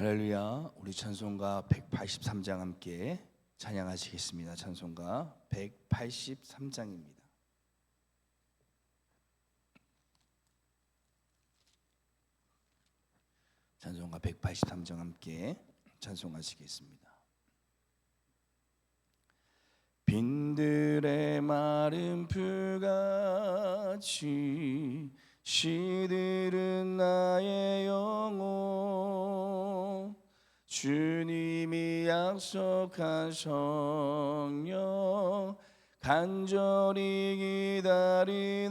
할렐루야. 우리 찬송가 183장 함께 찬양하시겠습니다. 찬송가 183장입니다. 찬송가 183장 함께 찬송하시겠습니다. 빈들의 마른 풀같이 시들은 나의 영혼, 주님이 약속한 성령 간절히 기다리네.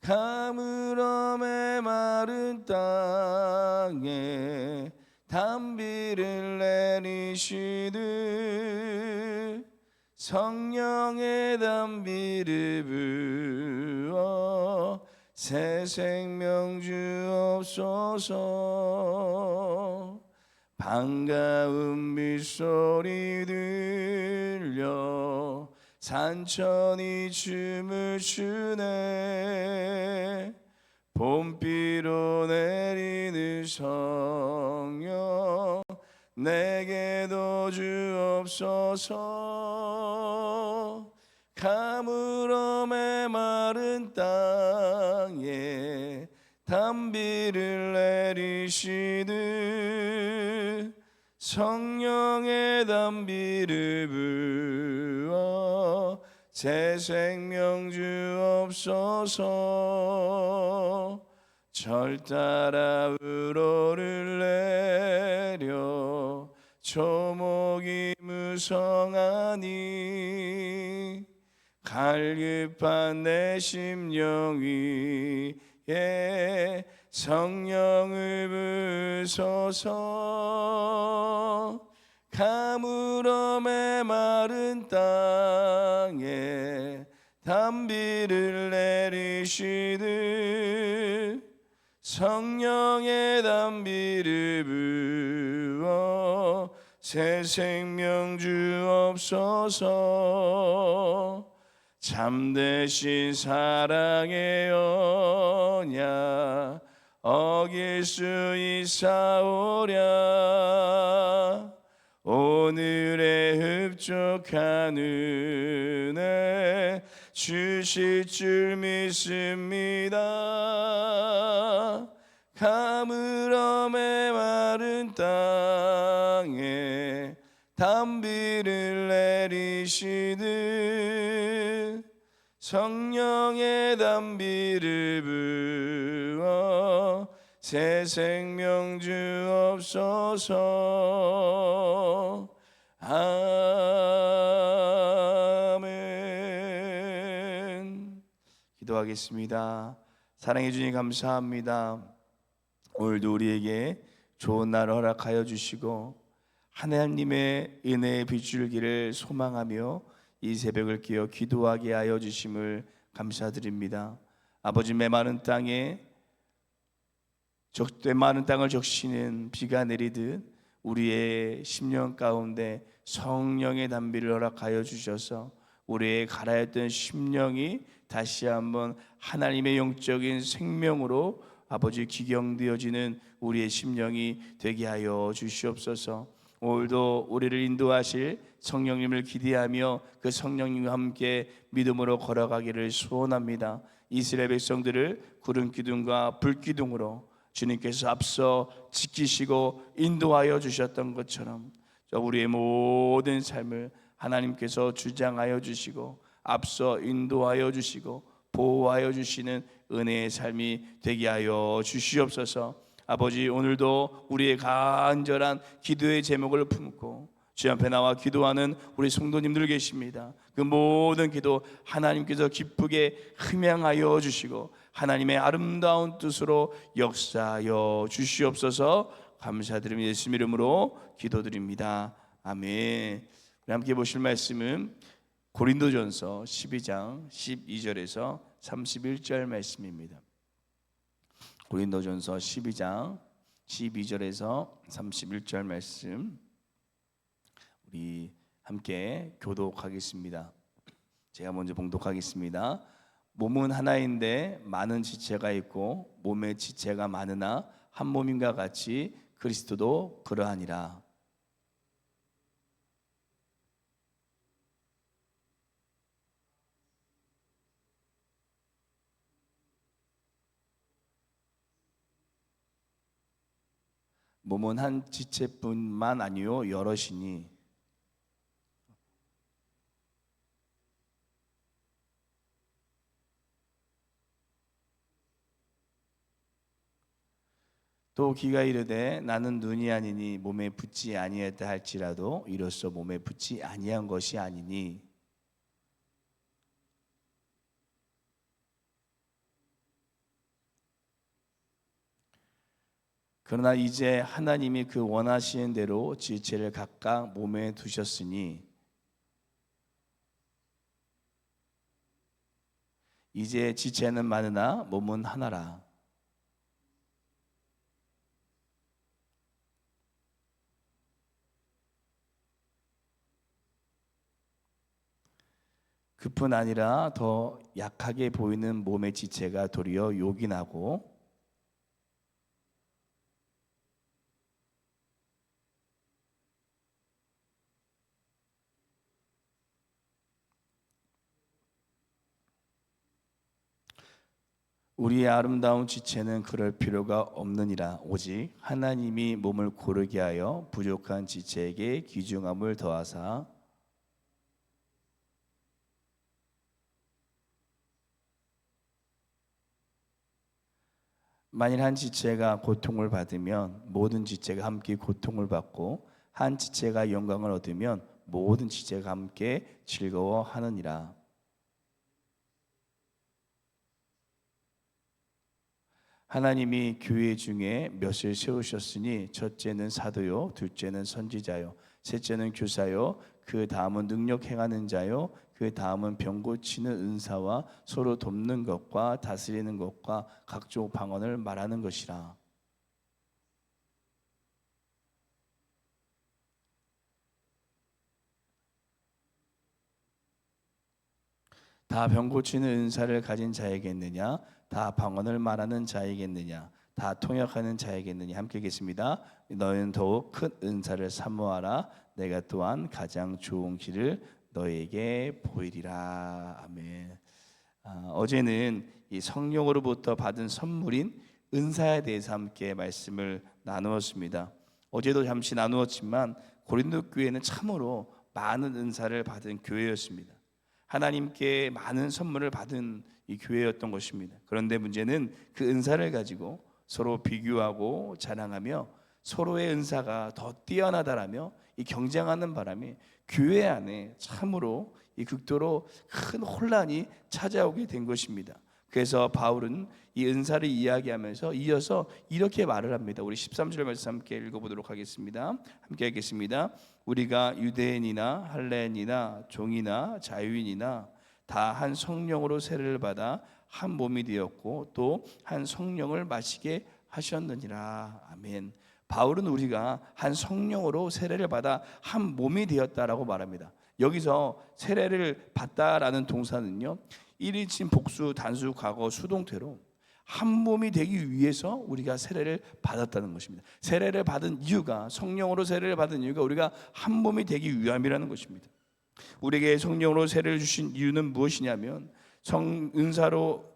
가물음의 마른 땅에 단비를 내리시듯 성령의 단비를 부어 새 생명 주옵소서. 반가운 빗소리 들려 산천이 춤을 추네. 봄비로 내리는 성령 내게도 주옵소서. 가물음의 마른 땅에 단비를 내리시듯 성령의 단비를 부어 새 생명 주옵소서. 절 따라 우로를 내려 초목이 무성하니 갈급한 내 심령 위에 성령을 부으소서. 가물음의 마른 땅에 단비를 내리시듯 성령의 단비를 부어 새 생명 주옵소서. 참되신 사랑의 언약 어길 수 있사오랴. 오늘의 흡족한 은혜 주실 줄 믿습니다. 가물음의 마른 땅에 단비를 내리시듯 성령의 단비를 부어 새 생명 주옵소서. 아멘. 기도하겠습니다. 사랑해 주님 감사합니다. 오늘도 우리에게 좋은 날을 허락하여 주시고 하나님의 은혜의 빗줄기를 소망하며 이 새벽을 깨어 기도하게 하여 주심을 감사드립니다. 아버지, 메마른 땅을 적시는 비가 내리듯 우리의 심령 가운데 성령의 단비를 허락하여 주셔서 우리의 가라앉던 심령이 다시 한번 하나님의 영적인 생명으로 아버지 기경되어지는 우리의 심령이 되게 하여 주시옵소서. 오늘도 우리를 인도하실 성령님을 기대하며 그 성령님과 함께 믿음으로 걸어가기를 소원합니다. 이스라엘 백성들을 구름 기둥과 불 기둥으로 주님께서 앞서 지키시고 인도하여 주셨던 것처럼 우리의 모든 삶을 하나님께서 주장하여 주시고 앞서 인도하여 주시고 보호하여 주시는 은혜의 삶이 되게 하여 주시옵소서. 아버지, 오늘도 우리의 간절한 기도의 제목을 품고 주 앞에 나와 기도하는 우리 성도님들 계십니다. 그 모든 기도 하나님께서 기쁘게 흠양하여 주시고 하나님의 아름다운 뜻으로 역사하여 주시옵소서. 감사드리며 예수님 이름으로 기도드립니다. 아멘. 우리 함께 보실 말씀은 고린도전서 12장 12절에서 31절 말씀입니다. 고린도전서 12장 12절에서 31절 말씀 우리 함께 교독하겠습니다. 제가 먼저 봉독하겠습니다. 몸은 하나인데 많은 지체가 있고 몸에 지체가 많으나 한 몸인가 같이 그리스도도 그러하니라. 몸은 한 지체뿐만 아니요 여럿이니. 또 기가 이르되 나는 눈이 아니니 몸에 붙지 아니했다 할지라도 이로써 몸에 붙지 아니한 것이 아니니. 그러나 이제 하나님이 그 원하시는 대로 지체를 각각 몸에 두셨으니 이제 지체는 많으나 몸은 하나라. 그뿐 아니라 더 약하게 보이는 몸의 지체가 도리어 요긴하고 우리의 아름다운 지체는 그럴 필요가 없느니라. 오직 하나님이 몸을 고르게 하여 부족한 지체에게 귀중함을 더하사 만일 한 지체가 고통을 받으면 모든 지체가 함께 고통을 받고 한 지체가 영광을 얻으면 모든 지체가 함께 즐거워하느니라. 하나님이 교회 중에 몇을 세우셨으니 첫째는 사도요, 둘째는 선지자요, 셋째는 교사요, 그 다음은 능력 행하는 자요, 그 다음은 병 고치는 은사와 서로 돕는 것과 다스리는 것과 각종 방언을 말하는 것이라. 다 병 고치는 은사를 가진 자에겠느냐? 다 방언을 말하는 자에겠느냐? 다 통역하는 자에겠느냐? 함께 읽겠습니다. 너희는 더욱 큰 은사를 사모하라. 내가 또한 가장 좋은 길을 너희에게 보이리라. 아멘. 어제는 이 성령으로부터 받은 선물인 은사에 대해서 함께 말씀을 나누었습니다. 어제도 잠시 나누었지만 고린도 교회는 참으로 많은 은사를 받은 교회였습니다. 하나님께 많은 선물을 받은 이 교회였던 것입니다. 그런데 문제는 그 은사를 가지고 서로 비교하고 자랑하며 서로의 은사가 더 뛰어나다라며 이 경쟁하는 바람에 교회 안에 참으로 이 극도로 큰 혼란이 찾아오게 된 것입니다. 그래서 바울은 이 은사를 이야기하면서 이어서 이렇게 말을 합니다. 우리 13절 말씀 함께 읽어보도록 하겠습니다. 함께 읽겠습니다. 우리가 유대인이나 할례인이나 종이나 자유인이나 다 한 성령으로 세례를 받아 한 몸이 되었고 또 한 성령을 마시게 하셨느니라. 아멘. 바울은 우리가 한 성령으로 세례를 받아 한 몸이 되었다라고 말합니다. 여기서 세례를 받다라는 동사는요, 1인칭 복수 단수 과거 수동태로 한 몸이 되기 위해서 우리가 세례를 받았다는 것입니다. 세례를 받은 이유가, 성령으로 세례를 받은 이유가 우리가 한 몸이 되기 위함이라는 것입니다. 우리에게 성령으로 세례를 주신 이유는 무엇이냐면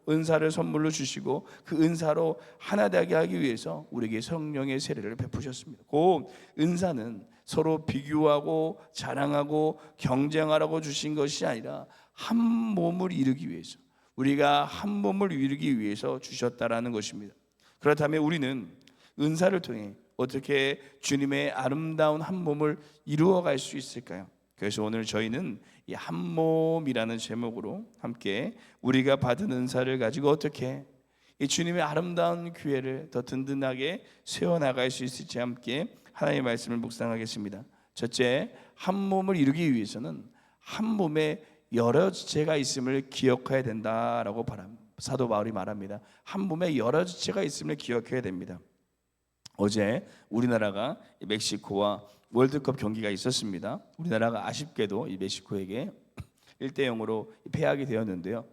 은사를 선물로 주시고 그 은사로 하나 되게 하기 위해서 우리에게 성령의 세례를 베푸셨습니다. 그 은사는 서로 비교하고 자랑하고 경쟁하라고 주신 것이 아니라 한 몸을 이루기 위해서, 우리가 한 몸을 이루기 위해서 주셨다라는 것입니다. 그렇다면 우리는 은사를 통해 어떻게 주님의 아름다운 한 몸을 이루어갈 수 있을까요? 그래서 오늘 저희는 이 한 몸이라는 제목으로 함께 우리가 받은 은사를 가지고 어떻게 이 주님의 아름다운 교회를 더 든든하게 세워나갈 수 있을지 함께 하나님의 말씀을 묵상하겠습니다. 첫째, 한 몸을 이루기 위해서는 한 몸에 여러 지체가 있음을 기억해야 된다라고 사도 바울이 말합니다. 한 몸에 여러 지체가 있음을 기억해야 됩니다. 어제 우리나라가 멕시코와 월드컵 경기가 있었습니다. 우리나라가 아쉽게도 이 멕시코에게 1대0으로 패하게 되었는데요.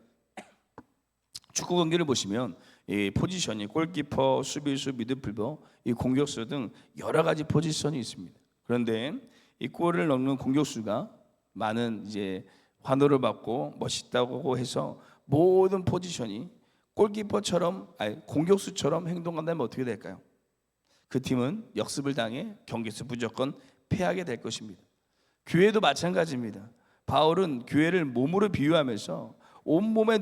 축구 경기를 보시면 이 포지션이 골키퍼, 수비수, 미드필더, 이 공격수 등 여러 가지 포지션이 있습니다. 그런데 이 골을 넣는 공격수가 많은 이제 환호를 받고 멋있다고 해서 모든 포지션이 골키퍼처럼 아니 공격수처럼 행동한다면 어떻게 될까요? 그 팀은 역습을 당해 경기에서 무조건 패하게 될 것입니다. 교회도 마찬가지입니다. 바울은 교회를 몸으로 비유하면서 온몸에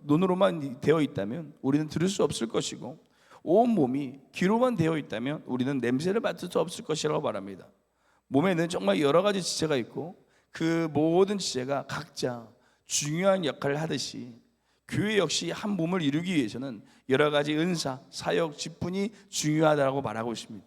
눈으로만 되어 있다면 우리는 들을 수 없을 것이고 온몸이 귀로만 되어 있다면 우리는 냄새를 맡을 수 없을 것이라고 말합니다. 몸에는 정말 여러 가지 지체가 있고 그 모든 지체가 각자 중요한 역할을 하듯이 교회 역시 한 몸을 이루기 위해서는 여러 가지 은사, 사역, 직분이 중요하다고 말하고 있습니다.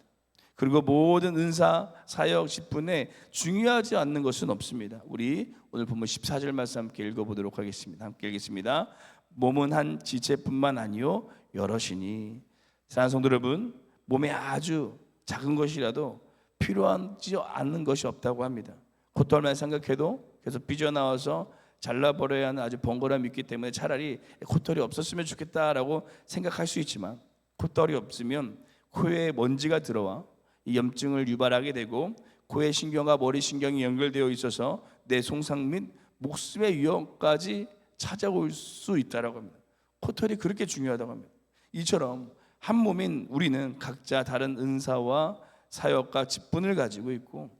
그리고 모든 은사, 사역, 직분에 중요하지 않는 것은 없습니다. 우리 오늘 본문 14절 말씀 함께 읽어보도록 하겠습니다. 함께 읽겠습니다. 몸은 한 지체뿐만 아니요 여럿이니. 사랑하는 성도 여러분, 몸에 아주 작은 것이라도 필요하지 않는 것이 없다고 합니다. 콧털만 생각해도 계속 삐져나와서 잘라버려야 하는 아주 번거로움이 있기 때문에 차라리 콧털이 없었으면 좋겠다라고 생각할 수 있지만 콧털이 없으면 코에 먼지가 들어와 이 염증을 유발하게 되고 코의 신경과 머리 신경이 연결되어 있어서 내 손상 및 목숨의 위험까지 찾아올 수 있다라고 합니다. 콧털이 그렇게 중요하다고 합니다. 이처럼 한 몸인 우리는 각자 다른 은사와 사역과 직분을 가지고 있고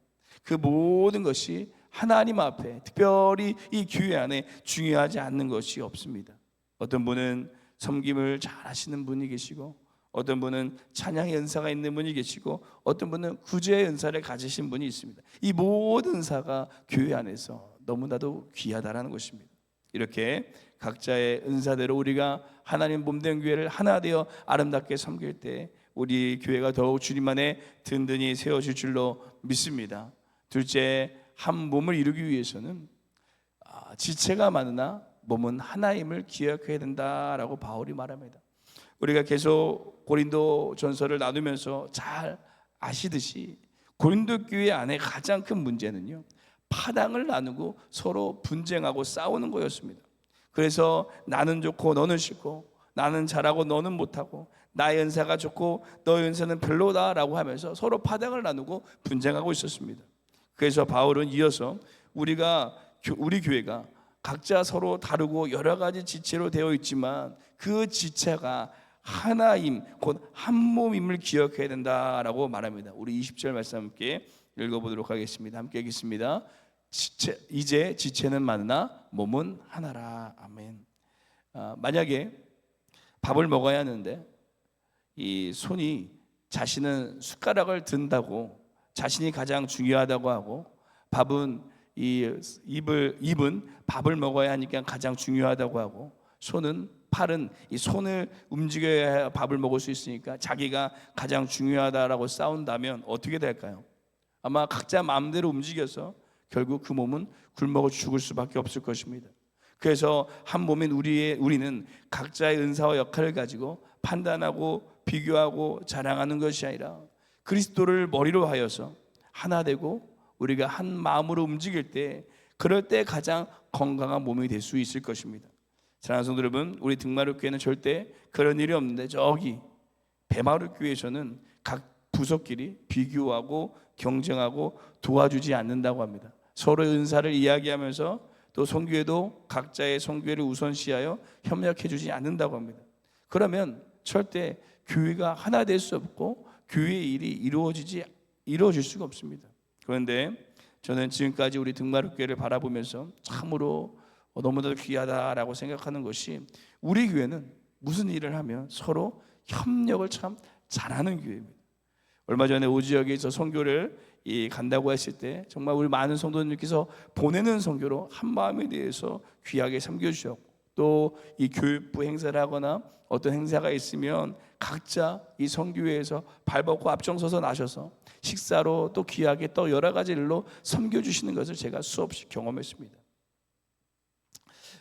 그 모든 것이 하나님 앞에 특별히 이 교회 안에 중요하지 않는 것이 없습니다. 어떤 분은 섬김을 잘 하시는 분이 계시고 어떤 분은 찬양의 은사가 있는 분이 계시고 어떤 분은 구제의 은사를 가지신 분이 있습니다. 이 모든 은사가 교회 안에서 너무나도 귀하다라는 것입니다. 이렇게 각자의 은사대로 우리가 하나님 몸된 교회를 하나 되어 아름답게 섬길 때 우리 교회가 더욱 주님 안에 든든히 세워질 줄로 믿습니다. 둘째, 한 몸을 이루기 위해서는 지체가 많으나 몸은 하나임을 기억해야 된다라고 바울이 말합니다. 우리가 계속 고린도 전서를 나누면서 잘 아시듯이 고린도 교회 안에 가장 큰 문제는요, 파당을 나누고 서로 분쟁하고 싸우는 거였습니다. 그래서 나는 좋고 너는 싫고 나는 잘하고 너는 못하고 나의 은사가 좋고 너의 은사는 별로다라고 하면서 서로 파당을 나누고 분쟁하고 있었습니다. 그래서 바울은 이어서 우리 교회가 각자 서로 다르고 여러 가지 지체로 되어 있지만 그 지체가 하나임 곧 한 몸임을 기억해야 된다라고 말합니다. 우리 20절 말씀 함께 읽어보도록 하겠습니다. 함께 읽겠습니다. 이제 지체는 많으나 몸은 하나라. 아멘. 만약에 밥을 먹어야 하는데 이 손이 자신은 숟가락을 든다고 자신이 가장 중요하다고 하고 밥은 입은 밥을 먹어야 하니까 가장 중요하다고 하고 팔은 이 손을 움직여야 밥을 먹을 수 있으니까 자기가 가장 중요하다라고 싸운다면 어떻게 될까요? 아마 각자 마음대로 움직여서 결국 그 몸은 굶어 죽을 수밖에 없을 것입니다. 그래서 한 몸인 우리는 각자의 은사와 역할을 가지고 판단하고 비교하고 자랑하는 것이 아니라 그리스도를 머리로 하여서 하나 되고 우리가 한 마음으로 움직일 때 그럴 때 가장 건강한 몸이 될 수 있을 것입니다. 사랑하는 성도 여러분, 우리 등마루교회는 절대 그런 일이 없는데 저기 배마루교회에서는 각 부서끼리 비교하고 경쟁하고 도와주지 않는다고 합니다. 서로의 은사를 이야기하면서 또 선교회도 각자의 선교회를 우선시하여 협력해 주지 않는다고 합니다. 그러면 절대 교회가 하나 될 수 없고 교회의 일이 이루어질 수가 없습니다. 그런데 저는 지금까지 우리 등마루교회를 바라보면서 참으로 너무나도 귀하다라고 생각하는 것이 우리 교회는 무슨 일을 하면 서로 협력을 참 잘하는 교회입니다. 얼마 전에 오지역에서 선교를 간다고 했을 때 정말 우리 많은 성도님께서 보내는 선교로 한 마음에 대해서 귀하게 섬겨주셨고 또 이 교육부 행사를 하거나 어떤 행사가 있으면 각자 이 선교회에서 발벗고 앞장서서 나셔서 식사로 또 귀하게 또 여러 가지 일로 섬겨주시는 것을 제가 수없이 경험했습니다.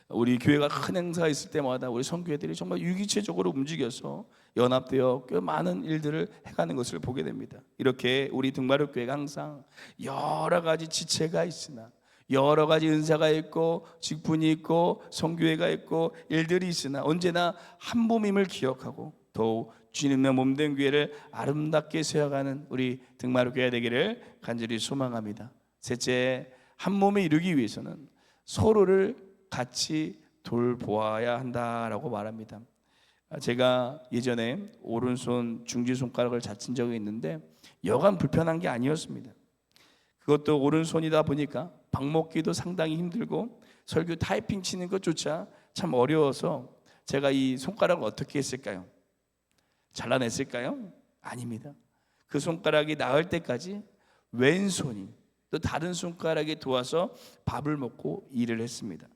우리 교회가 큰 행사가 있을 때마다 우리 선교회들이 정말 유기체적으로 움직여서 연합되어 꽤 많은 일들을 해가는 것을 보게 됩니다. 이렇게 우리 등마루교회가 항상 여러 가지 지체가 있으나 여러 가지 은사가 있고 직분이 있고 선교회가 있고 일들이 있으나 언제나 한 몸임을 기억하고 더욱 주님의 몸된 교회를 아름답게 세워가는 우리 등마루 교회가 되기를 간절히 소망합니다. 셋째, 한 몸에 이루기 위해서는 서로를 같이 돌보아야 한다라고 말합니다. 제가 예전에 오른손 중지손가락을 다친 적이 있는데 여간 불편한 게 아니었습니다. 그것도 오른손이다 보니까 밥 먹기도 상당히 힘들고 설교 타이핑 치는 것조차 참 어려워서 제가 이 손가락을 어떻게 했을까요? 잘라냈을까요? 아닙니다. 그 손가락이 나을 때까지 왼손이 또 다른 손가락에 도와서 밥을 먹고 일을 했습니다.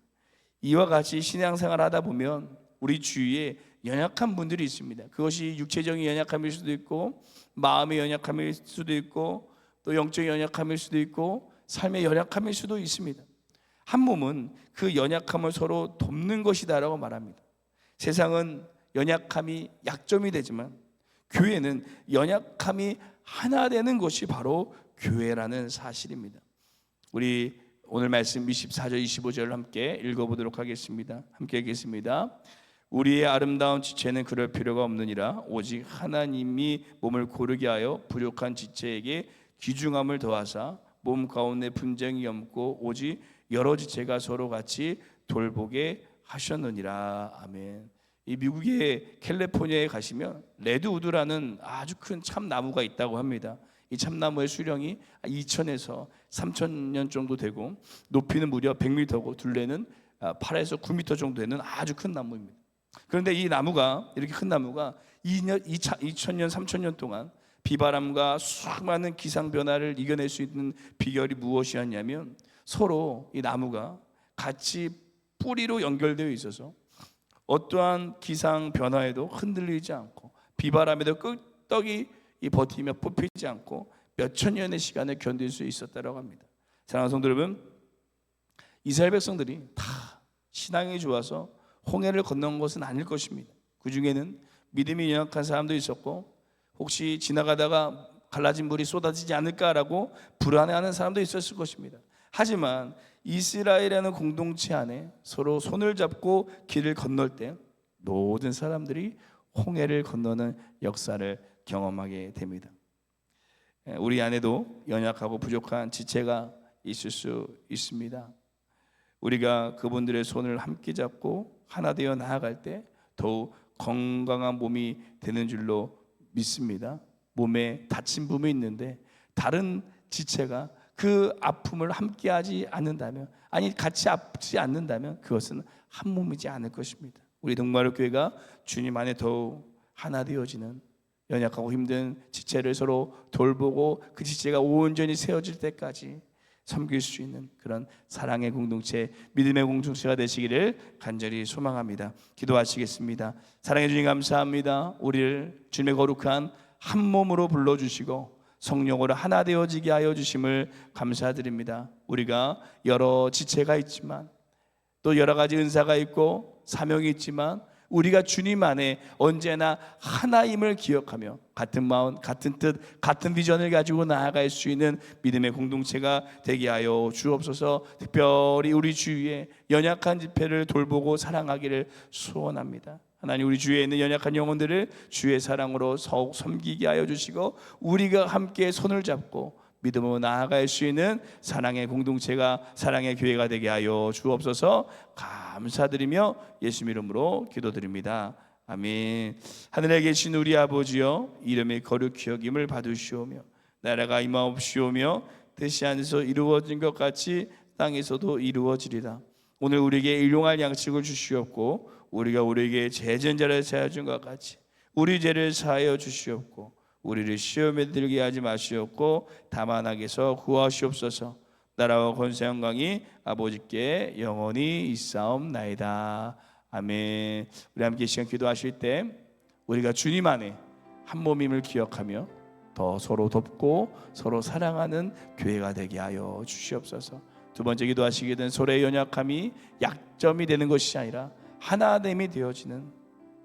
이와 같이 신앙생활을 하다 보면 우리 주위에 연약한 분들이 있습니다. 그것이 육체적인 연약함일 수도 있고 마음의 연약함일 수도 있고 또 영적인 연약함일 수도 있고 삶의 연약함일 수도 있습니다. 한 몸은 그 연약함을 서로 돕는 것이다라고 말합니다. 세상은 연약함이 약점이 되지만 교회는 연약함이 하나 되는 것이 바로 교회라는 사실입니다. 우리 오늘 말씀 24절 25절을 함께 읽어보도록 하겠습니다. 함께 읽겠습니다. 우리의 아름다운 지체는 그럴 필요가 없느니라. 오직 하나님이 몸을 고르게 하여 부족한 지체에게 귀중함을 더하사 몸 가운데 분쟁이 없고 오직 여러 지체가 서로 같이 돌보게 하셨느니라. 아멘. 이 미국의 캘리포니아에 가시면 레드우드라는 아주 큰 참나무가 있다고 합니다. 이 참나무의 수령이 2,000에서 3,000년 정도 되고 높이는 무려 100m고 둘레는 8에서 9m 정도 되는 아주 큰 나무입니다. 그런데 이 나무가 이렇게 큰 나무가 2,000년, 3,000년 동안 비바람과 수많은 기상 변화를 이겨낼 수 있는 비결이 무엇이었냐면 서로 이 나무가 같이 뿌리로 연결되어 있어서 어떠한 기상 변화에도 흔들리지 않고 비바람에도 끄떡이 버티며 뽑히지 않고 몇천 년의 시간을 견딜 수 있었다고 합니다. 사랑하는 성도 여러분, 이스라엘 백성들이 다 신앙이 좋아서 홍해를 건넌 것은 아닐 것입니다. 그 중에는 믿음이 연약한 사람도 있었고 혹시 지나가다가 갈라진 물이 쏟아지지 않을까라고 불안해하는 사람도 있었을 것입니다. 하지만 이스라엘이라는 공동체 안에 서로 손을 잡고 길을 건널 때 모든 사람들이 홍해를 건너는 역사를 경험하게 됩니다. 우리 안에도 연약하고 부족한 지체가 있을 수 있습니다. 우리가 그분들의 손을 함께 잡고 하나 되어 나아갈 때 더욱 건강한 몸이 되는 줄로 믿습니다. 몸에 다친 부분이 있는데 다른 지체가 그 아픔을 함께하지 않는다면, 아니 같이 아프지 않는다면 그것은 한 몸이지 않을 것입니다. 우리 동마루 교회가 주님 안에 더욱 하나 되어지는 연약하고 힘든 지체를 서로 돌보고 그 지체가 온전히 세워질 때까지 섬길 수 있는 그런 사랑의 공동체, 믿음의 공동체가 되시기를 간절히 소망합니다. 기도하시겠습니다. 사랑해 주님 감사합니다. 우리를 주님의 거룩한 한 몸으로 불러주시고 성령으로 하나 되어지게 하여 주심을 감사드립니다. 우리가 여러 지체가 있지만 또 여러 가지 은사가 있고 사명이 있지만 우리가 주님 안에 언제나 하나임을 기억하며 같은 마음, 같은 뜻, 같은 비전을 가지고 나아갈 수 있는 믿음의 공동체가 되게 하여 주옵소서. 특별히 우리 주위에 연약한 집회를 돌보고 사랑하기를 소원합니다. 하나님, 우리 주위에 있는 연약한 영혼들을 주의 사랑으로 더욱 섬기게 하여 주시고 우리가 함께 손을 잡고 믿음으로 나아갈 수 있는 사랑의 공동체가, 사랑의 교회가 되게 하여 주옵소서. 감사드리며 예수 이름으로 기도드립니다. 아멘. 하늘에 계신 우리 아버지여, 이름이 거룩히 여김을 받으시오며 나라가 임하옵시오며 뜻이 하늘에서 이루어진 것 같이 땅에서도 이루어지리라. 오늘 우리에게 일용할 양식을 주시옵고 우리가 우리에게 죄전자를 사하여 준 것 같이 우리 죄를 사하여 주시옵고 우리를 시험에 들게 하지 마시옵고 다만 악에서 구하시옵소서. 나라와 권세 영광이 아버지께 영원히 있사옵나이다. 아멘. 우리 함께 시간 기도하실 때 우리가 주님 안에 한 몸임을 기억하며 더 서로 돕고 서로 사랑하는 교회가 되게 하여 주시옵소서. 두 번째 기도하시게 된 서로의 연약함이 약점이 되는 것이 아니라 하나됨이 되어지는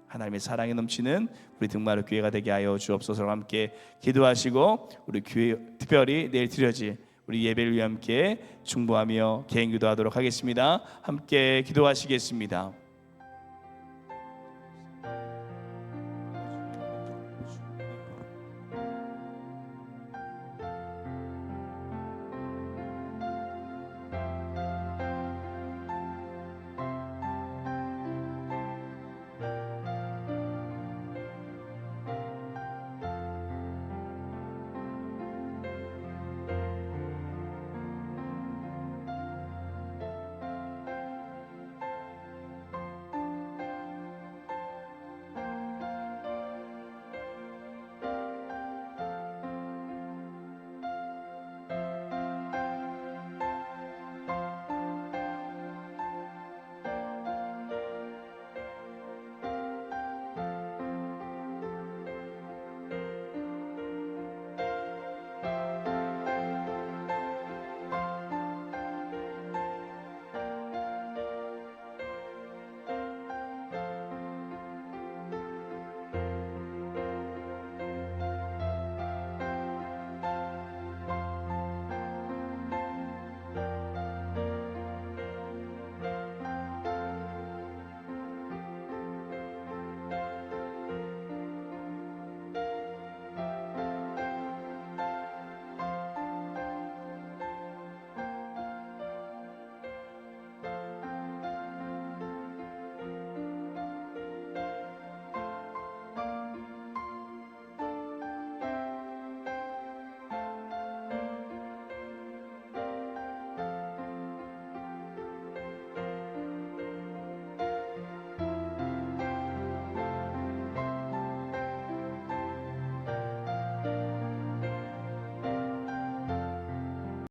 하나님의 사랑이 넘치는 우리 등마루 교회가 되게 하여 주옵소서. 함께 기도하시고 우리 교회 특별히 내일 드려질 우리 예배를 위해 함께 중보하며 개인 기도하도록 하겠습니다. 함께 기도하시겠습니다.